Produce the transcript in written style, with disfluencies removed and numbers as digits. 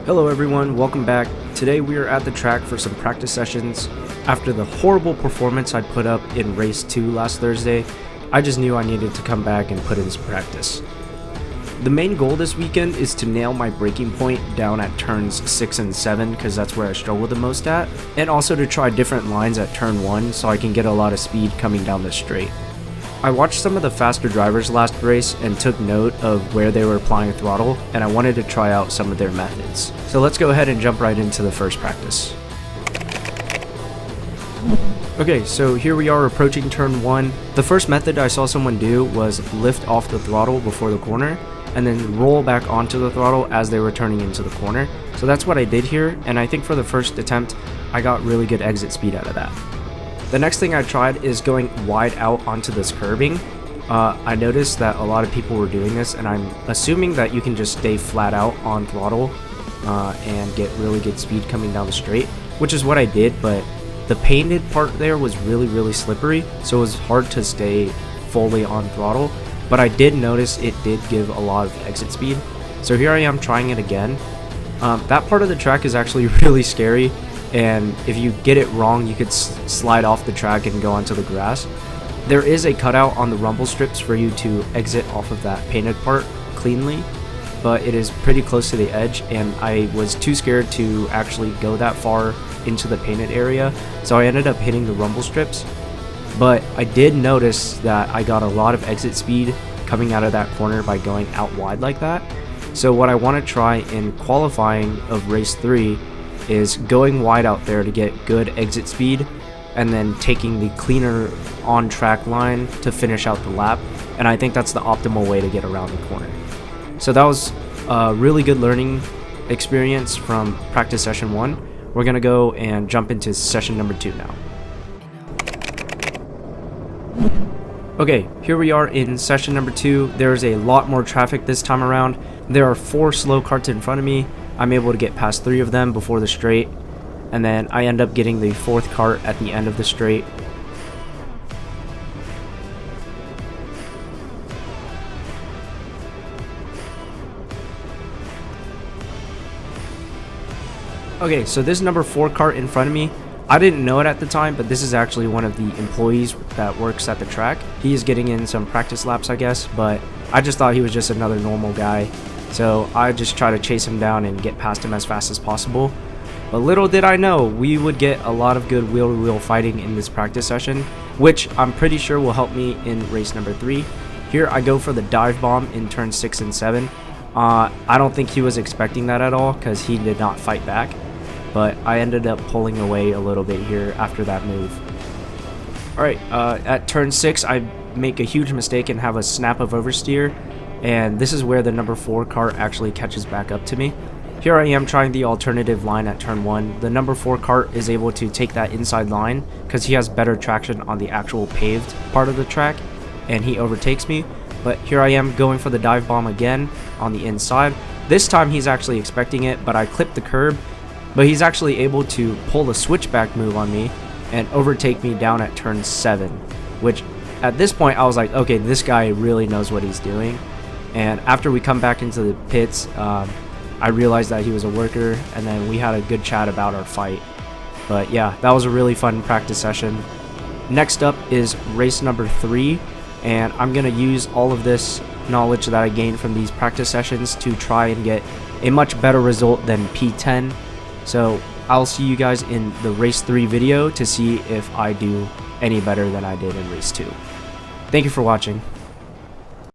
Hello everyone, welcome back. Today we are at the track for some practice sessions. After the horrible performance I put up in race 2 last Thursday, I just knew I needed to come back and put in some practice. The main goal this weekend is to nail my braking point down at turns 6 and 7 because that's where I struggle the most at, and also to try different lines at turn 1 so I can get a lot of speed coming down the straight. I watched some of the faster drivers last race and took note of where they were applying throttle, and I wanted to try out some of their methods. So let's go ahead and jump right into the first practice. Okay, so here we are approaching turn 1. The first method I saw someone do was lift off the throttle before the corner and then roll back onto the throttle as they were turning into the corner. So that's what I did here, and I think for the first attempt I got really good exit speed out of that. The next thing I tried is going wide out onto this curbing. I noticed that a lot of people were doing this, and I'm assuming that you can just stay flat out on throttle and get really good speed coming down the straight, which is what I did, but the painted part there was really slippery, so it was hard to stay fully on throttle, but I did notice it did give a lot of exit speed. So here I am trying it again. That part of the track is actually really scary, and if you get it wrong you could slide off the track and go onto the grass. There is a cutout on the rumble strips for you to exit off of that painted part cleanly, but it is pretty close to the edge, and I was too scared to actually go that far into the painted area, so I ended up hitting the rumble strips. But I did notice that I got a lot of exit speed coming out of that corner by going out wide like that. So what I want to try in qualifying of race 3 is going wide out there to get good exit speed, and then taking the cleaner on track line to finish out the lap, and I think that's the optimal way to get around the corner. So that was a really good learning experience from practice session 1. We're gonna go and jump into session number 2 now. Okay, here we are in session number 2. There's a lot more traffic this time around. There are 4 slow carts in front of me. I'm able to get past 3 of them before the straight, and then I end up getting the 4th cart at the end of the straight. Okay, so this number 4 cart in front of me, I didn't know it at the time, but this is actually one of the employees that works at the track. He is getting in some practice laps, I guess, but I just thought he was just another normal guy. So I just try to chase him down and get past him as fast as possible. But little did I know, we would get a lot of good wheel-to-wheel fighting in this practice session, which I'm pretty sure will help me in race number 3. Here I go for the dive bomb in turn 6 and 7. I don't think he was expecting that at all because he did not fight back. But I ended up pulling away a little bit here after that move. Alright, at turn 6 I make a huge mistake and have a snap of oversteer, and this is where the number 4 cart actually catches back up to me. Here I am trying the alternative line at turn 1. The number 4 cart is able to take that inside line because he has better traction on the actual paved part of the track, and he overtakes me. But here I am going for the dive bomb again on the inside. This time he's actually expecting it, but I clipped the curb, but he's actually able to pull the switchback move on me and overtake me down at turn 7, which at this point I was like, okay, this guy really knows what he's doing. And after we come back into the pits, I realized that he was a worker, and then we had a good chat about our fight. But yeah, that was a really fun practice session. Next up is race number 3, and I'm going to use all of this knowledge that I gained from these practice sessions to try and get a much better result than P10. So I'll see you guys in the race 3 video to see if I do any better than I did in race 2. Thank you for watching.